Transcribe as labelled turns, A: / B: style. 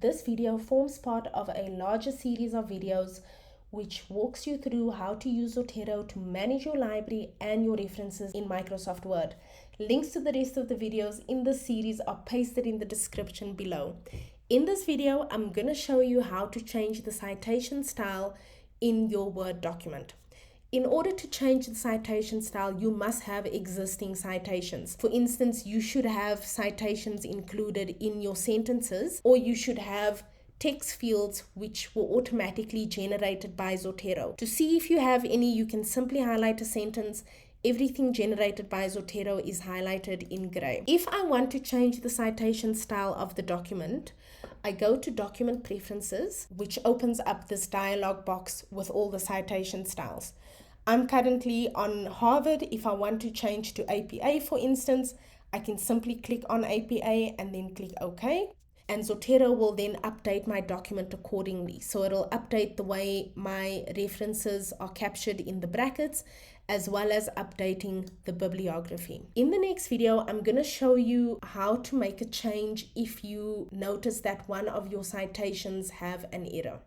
A: This video forms part of a larger series of videos which walks you through how to use Zotero to manage your library and your references in Microsoft Word. Links to the rest of the videos in this series are pasted in the description below. In this video, I'm going to show you how to change the citation style in your Word document. In order to change the citation style, you must have existing citations. For instance, you should have citations included in your sentences, or you should have text fields which were automatically generated by Zotero. To see if you have any, you can simply highlight a sentence. Everything generated by Zotero is highlighted in gray. If I want to change the citation style of the document, I go to Document Preferences, which opens up this dialog box with all the citation styles. I'm currently on Harvard. If I want to change to APA, for instance, I can simply click on APA and then click OK. And Zotero will then update my document accordingly. So it'll update the way my references are captured in the brackets, as well as updating the bibliography. In the next video, I'm going to show you how to make a change if you notice that one of your citations have an error.